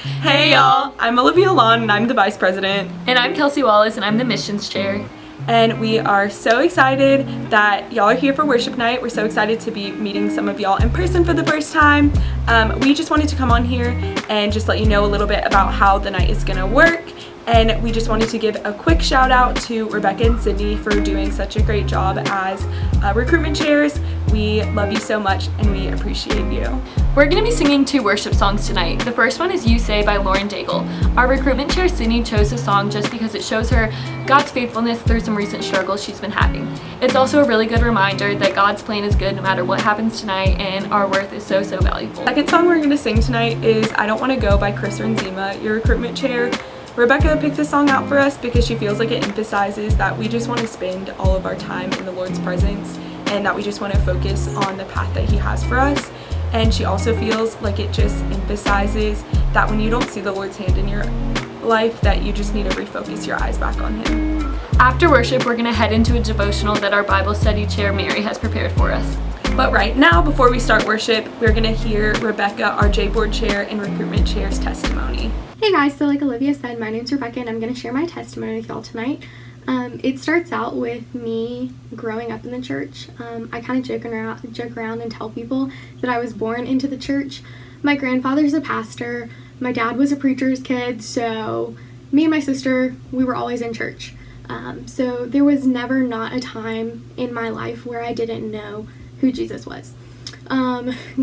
Hey y'all, I'm Olivia Lawn and I'm the Vice President. And I'm Kelsey Wallace and I'm the Missions Chair. And we are so excited that y'all are here for Worship Night. We're so excited to be meeting some of y'all in person for the first time. We just wanted to come on here and just let you know a little bit about how the night is going to work. And we just wanted to give a quick shout out to Rebecca and Sydney for doing such a great job as recruitment chairs. We love you so much and we appreciate you. We're going to be singing 2 worship songs tonight. The first one is You Say by Lauren Daigle. Our recruitment chair Sydney chose the song just because it shows her God's faithfulness through some recent struggles she's been having. It's also a really good reminder that God's plan is good no matter what happens tonight, and our worth is so valuable. The second song we're going to sing tonight is I Don't Want to Go by Chris Renzema, your recruitment chair. Rebecca picked this song out for us because she feels like it emphasizes that we just want to spend all of our time in the Lord's presence and that we just want to focus on the path that He has for us. And she also feels like it just emphasizes that when you don't see the Lord's hand in your life, that you just need to refocus your eyes back on Him. After worship, we're going to head into a devotional that our Bible study chair Mary has prepared for us. But right now, before we start worship, we're going to hear Rebecca, our J-Board chair and recruitment chair's testimony. Hey guys, so like Olivia said, my name's Rebecca and I'm going to share my testimony with y'all tonight. It starts out with me growing up in the church. I kind of joke around and tell people that I was born into the church. My grandfather's a pastor, my dad was a preacher's kid, so me and my sister, we were always in church. So there was never not a time in my life where I didn't know who Jesus was.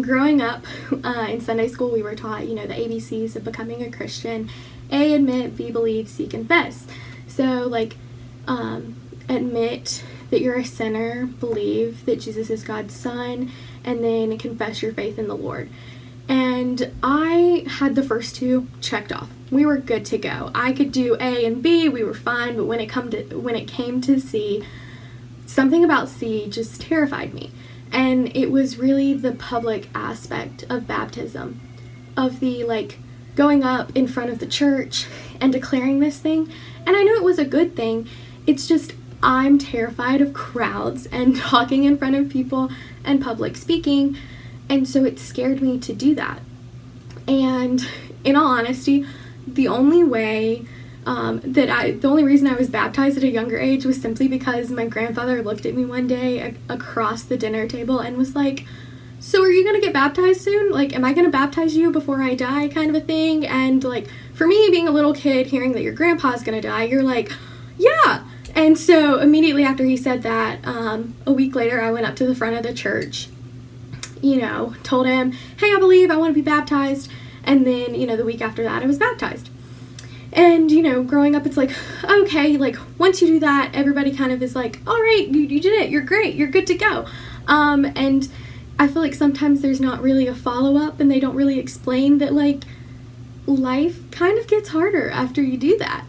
Growing up in Sunday school, we were taught, the ABCs of becoming a Christian. A, admit, B, believe, C, confess. So, admit that you're a sinner, believe that Jesus is God's son, and then confess your faith in the Lord. And I had the first 2 checked off. We were good to go. I could do A and B, we were fine, but when it came to C, something about C just terrified me. And it was really the public aspect of baptism, of the going up in front of the church and declaring this thing. And I knew it was a good thing. It's just I'm terrified of crowds and talking in front of people and public speaking. And so it scared me to do that. And in all honesty, the only reason I was baptized at a younger age was simply because my grandfather looked at me one day across the dinner table and was like, so are you going to get baptized soon? Am I going to baptize you before I die, kind of a thing? And for me, being a little kid, hearing that your grandpa's going to die, you're like, yeah. And so immediately after he said that, a week later, I went up to the front of the church, told him, hey, I believe I want to be baptized. And then, the week after that, I was baptized. And, growing up, it's okay, once you do that, everybody kind of is like, all right, you did it, you're great, you're good to go. And I feel like sometimes there's not really a follow-up, and they don't really explain that, life kind of gets harder after you do that.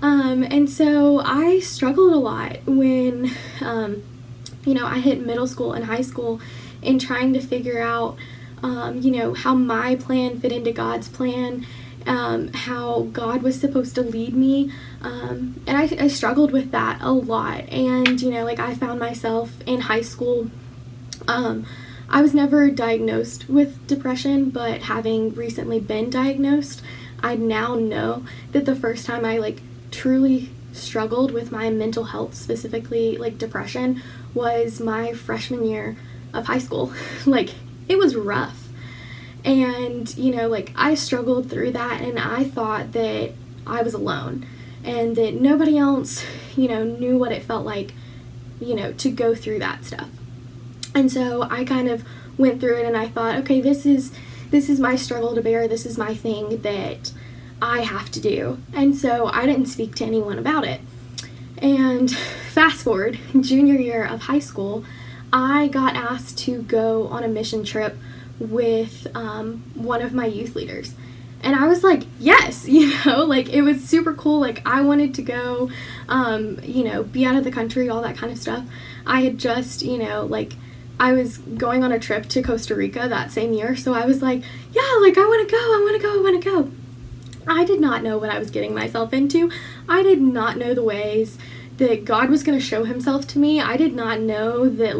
And so I struggled a lot when, I hit middle school and high school in trying to figure out, how my plan fit into God's plan, how God was supposed to lead me, and I struggled with that a lot. And I found myself in high school, I was never diagnosed with depression, but having recently been diagnosed, I now know that the first time I truly struggled with my mental health, specifically depression, was my freshman year of high school. It was rough. And, I struggled through that, and I thought that I was alone and that nobody else, knew what it felt like, to go through that stuff. And so I kind of went through it and I thought, okay, this is my struggle to bear. This is my thing that I have to do. And so I didn't speak to anyone about it. And fast forward, junior year of high school, I got asked to go on a mission trip with one of my youth leaders. And I was like, yes, it was super cool. I wanted to go, be out of the country, all that kind of stuff. I had just, I was going on a trip to Costa Rica that same year. So I was like, yeah, I want to go. I did not know what I was getting myself into. I did not know the ways that God was going to show Himself to me. I did not know that,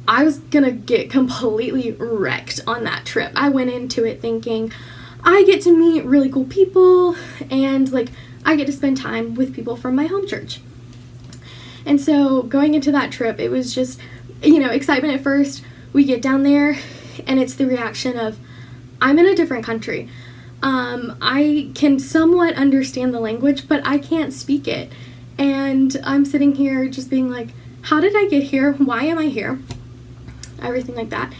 I was gonna get completely wrecked on that trip. I went into it thinking, I get to meet really cool people, and like I get to spend time with people from my home church. And so going into that trip, it was just, excitement at first. We get down there and it's the reaction of, I'm in a different country. I can somewhat understand the language, but I can't speak it. And I'm sitting here just being like, how did I get here? Why am I here? Everything like that.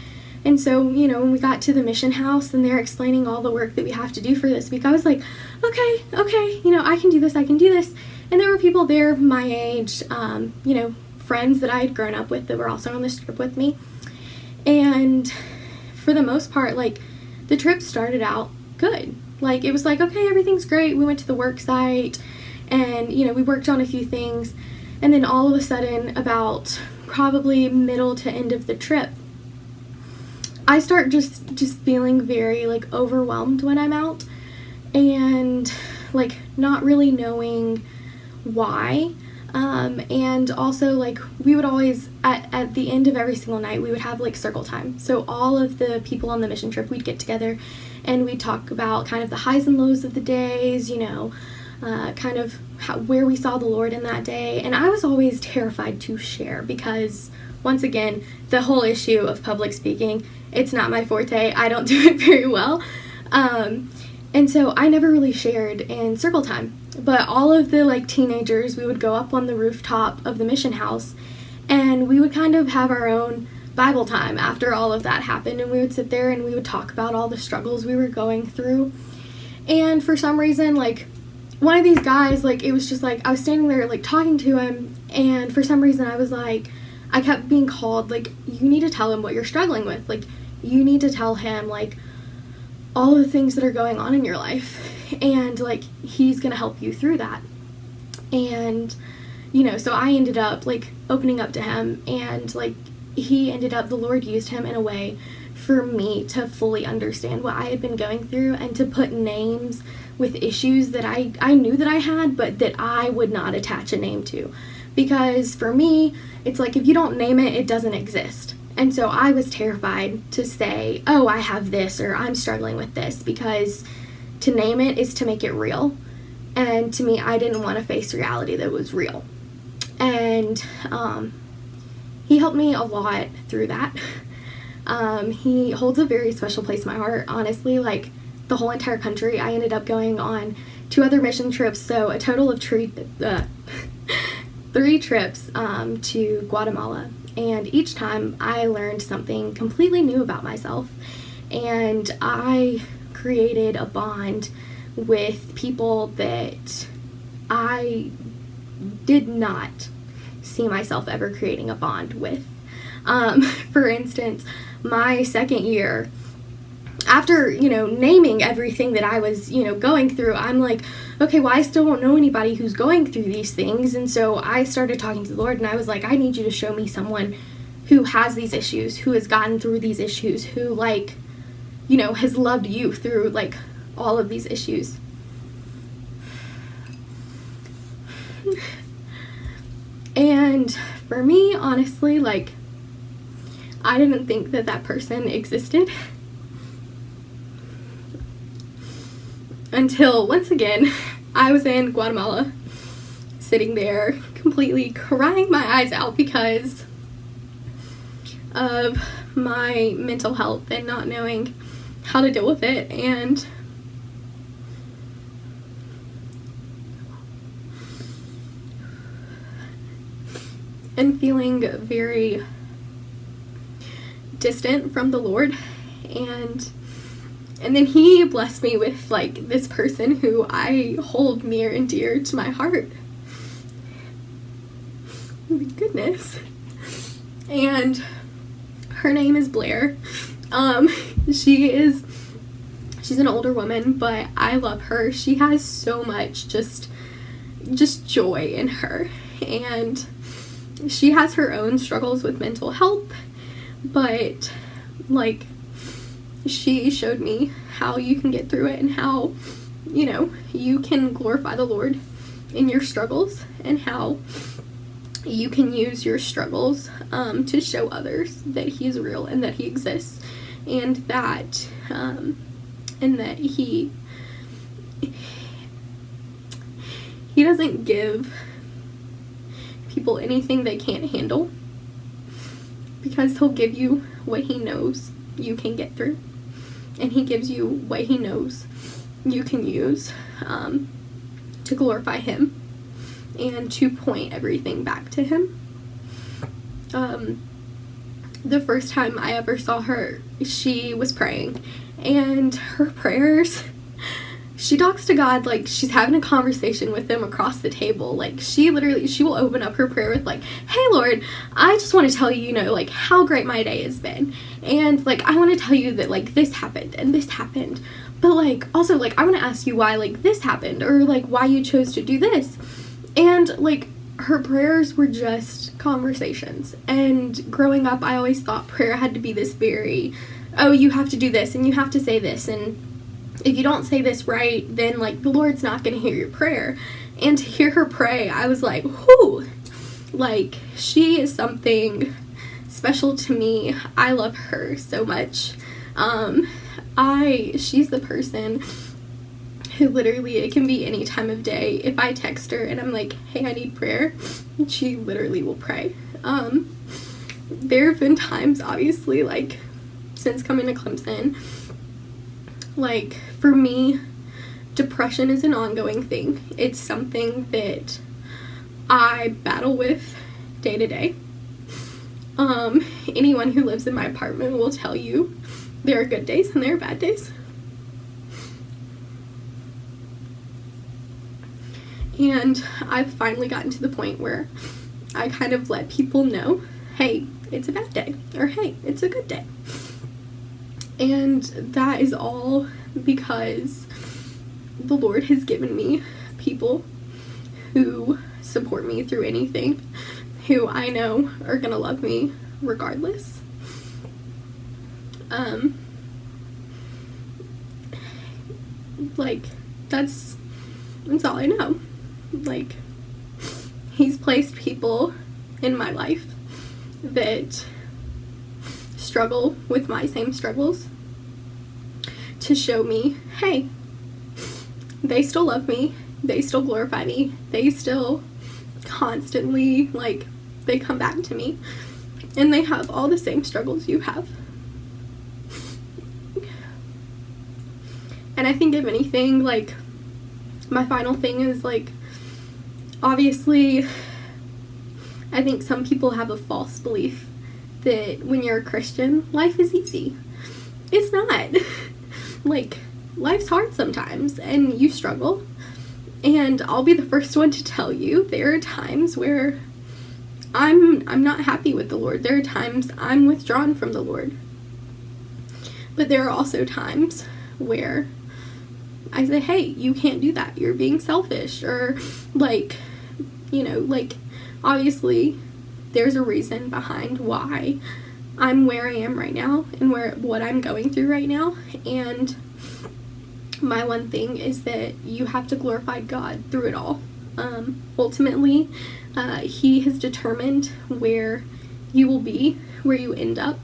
And so, when we got to the mission house and they're explaining all the work that we have to do for this week, I was like, okay, I can do this. And there were people there my age, friends that I had grown up with that were also on this trip with me. And for the most part, like, the trip started out good. Like, it was like, okay, everything's great. We went to the work site and, we worked on a few things. And then all of a sudden, about probably middle to end of the trip, I start just feeling very, like, overwhelmed when I'm out, and, like, not really knowing why. And also, like, we would always, at the end of every single night, we would have, like, circle time. So all of the people on the mission trip, we'd get together and we'd talk about kind of the highs and lows of the days, kind of where we saw the Lord in that day. And I was always terrified to share because, once again, the whole issue of public speaking, it's not my forte. I don't do it very well. And so I never really shared in circle time. But all of the, like, teenagers, we would go up on the rooftop of the mission house and we would kind of have our own Bible time after all of that happened. And we would sit there and we would talk about all the struggles we were going through. And for some reason, like, one of these guys, like, it was just like, I was standing there, like, talking to him, and for some reason I was like, I kept being called, like, you need to tell him what you're struggling with. Like, you need to tell him, like, all of the things that are going on in your life, and, like, he's gonna help you through that. And, so I ended up, like, opening up to him, and, like, the Lord used him in a way for me to fully understand what I had been going through and to put names with issues that I knew that I had, but that I would not attach a name to. Because for me, it's like, if you don't name it, it doesn't exist. And so I was terrified to say, oh, I have this, or I'm struggling with this, because to name it is to make it real. And to me, I didn't want to face reality that was real. And he helped me a lot through that. He holds a very special place in my heart, honestly. Like, the whole entire country, I ended up going on 2 other mission trips, so a total of 3 trips to Guatemala. And each time I learned something completely new about myself, and I created a bond with people that I did not see myself ever creating a bond with. For instance, my second year, after, naming everything that I was, going through, I'm like, okay, well, I still don't know anybody who's going through these things. And so I started talking to the Lord, and I was like, I need you to show me someone who has these issues, who has gotten through these issues, who, like, has loved you through, like, all of these issues. And for me, honestly, like, I didn't think that person existed until, once again, I was in Guatemala, sitting there completely crying my eyes out because of my mental health and not knowing how to deal with it, and feeling very distant from the Lord. And then he blessed me with, like, this person who I hold near and dear to my heart. Oh my goodness. And her name is Blair. She's an older woman, but I love her. She has so much just joy in her. And she has her own struggles with mental health, but, like, she showed me how you can get through it and how, you can glorify the Lord in your struggles, and how you can use your struggles to show others that he is real and that he exists, and that and that he doesn't give people anything they can't handle, because he'll give you what he knows you can get through, and he gives you what he knows you can use to glorify him and to point everything back to him. The first time I ever saw her, she was praying, and her prayers, she talks to God like she's having a conversation with him across the table. Like, she will open up her prayer with like, hey Lord, I just want to tell you, like, how great my day has been, and like, I want to tell you that like this happened and this happened, but like also like I want to ask you why like this happened, or like why you chose to do this. And like, her prayers were just conversations. And growing up, I always thought prayer had to be this very, oh, you have to do this and you have to say this, and if you don't say this right, then like the Lord's not going to hear your prayer. And to hear her pray, I was like, whoo, like, she is something special to me. I love her so much. She's the person who literally, it can be any time of day. If I text her and I'm like, hey, I need prayer, she literally will pray. There have been times, obviously, like, since coming to Clemson, like, for me, depression is an ongoing thing. It's something that I battle with day to day. Anyone who lives in my apartment will tell you there are good days and there are bad days. And I've finally gotten to the point where I kind of let people know, hey, it's a bad day, or hey, it's a good day. And that is all because the Lord has given me people who support me through anything, who I know are gonna love me regardless. Like, that's all I know. Like, he's placed people in my life that struggle with my same struggles to show me, hey, they still love me, they still glorify me, they still constantly, like, they come back to me, and they have all the same struggles you have. And I think, if anything, like, my final thing is, like, obviously, I think some people have a false belief that when you're a Christian, life is easy. It's not. Like, life's hard sometimes, and you struggle. And I'll be the first one to tell you, there are times where I'm not happy with the Lord. There are times I'm withdrawn from the Lord. But there are also times where I say, hey, you can't do that. You're being selfish. Or, like, like, obviously, there's a reason behind why I'm where I am right now and what I'm going through right now. And my one thing is that you have to glorify God through it all. Ultimately, he has determined where you will be, where you end up.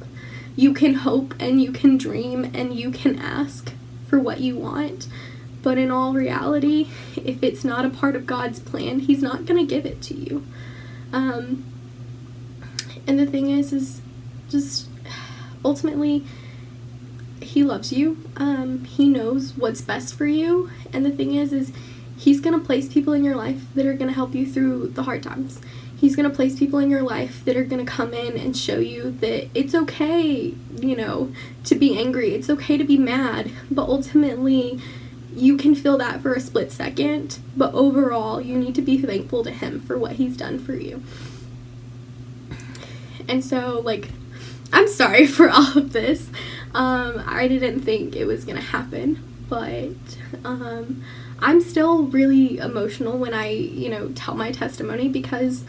You can hope and you can dream and you can ask for what you want, but in all reality, if it's not a part of God's plan, he's not going to give it to you. And the thing is just ultimately, he loves you. He knows what's best for you. And the thing is he's going to place people in your life that are going to help you through the hard times. He's going to place people in your life that are going to come in and show you that it's okay, to be angry. It's okay to be mad. But ultimately, you can feel that for a split second. But overall, you need to be thankful to him for what he's done for you. And so, like, I'm sorry for all of this. I didn't think it was going to happen. But I'm still really emotional when I, tell my testimony, because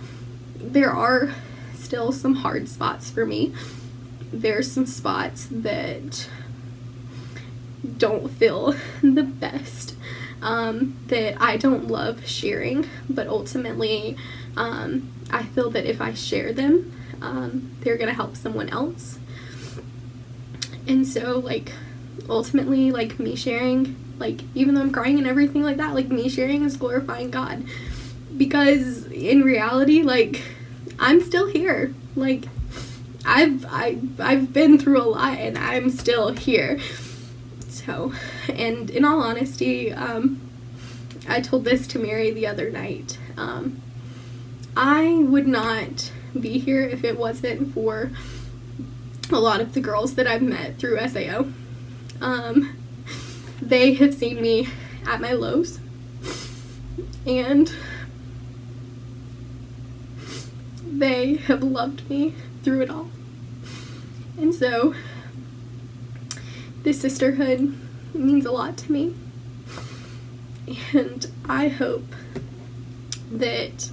there are still some hard spots for me. There's some spots that don't feel the best, that I don't love sharing, but ultimately, I feel that if I share them, they're gonna help someone else. And so, like, ultimately, like, me sharing, like, even though I'm crying and everything like that, like, me sharing is glorifying God. Because in reality, like, I'm still here. Like, I've been through a lot and I'm still here. So, and in all honesty, I told this to Mary the other night. I would not be here if it wasn't for a lot of the girls that I've met through SAO. They have seen me at my lows, and they have loved me through it all. And so this sisterhood means a lot to me, and I hope that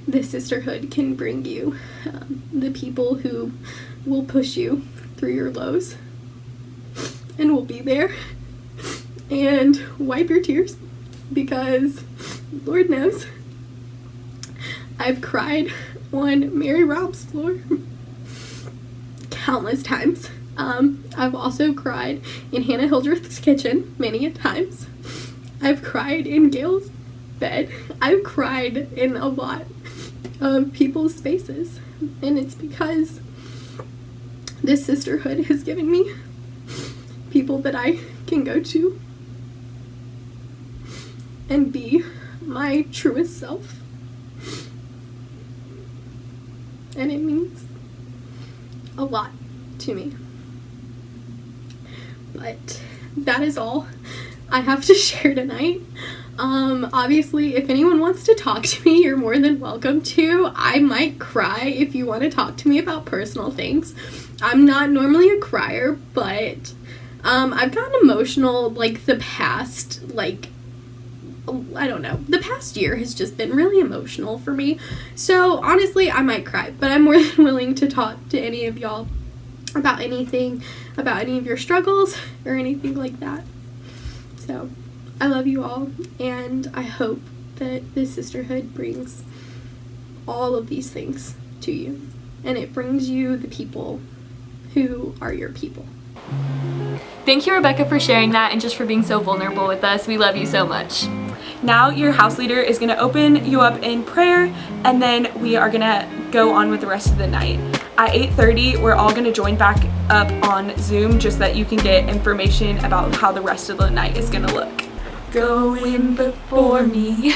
this sisterhood can bring you the people who will push you through your lows and will be there and wipe your tears, because Lord knows I've cried on Mary Rob's floor countless times. I've also cried in Hannah Hildreth's kitchen many a times. I've cried in Gail's bed. I've cried in a lot of people's spaces, and it's because this sisterhood has given me people that I can go to and be my truest self, and it means a lot to me. But that is all I have to share tonight. Obviously, if anyone wants to talk to me, you're more than welcome to. I might cry if you want to talk to me about personal things. I'm not normally a crier, but I've gotten emotional, like, the past, like, I don't know, the past year has just been really emotional for me. So honestly, I might cry, but I'm more than willing to talk to any of y'all about anything, about any of your struggles or anything like that. So I love you all, and I hope that this sisterhood brings all of these things to you, and it brings you the people who are your people. Thank you, Rebecca, for sharing that and just for being so vulnerable with us. We love you so much. Now your house leader is going to open you up in prayer, and then we are going to go on with the rest of the night. At 8:30, we're all going to join back up on Zoom just so that you can get information about how the rest of the night is going to look. Go in before me.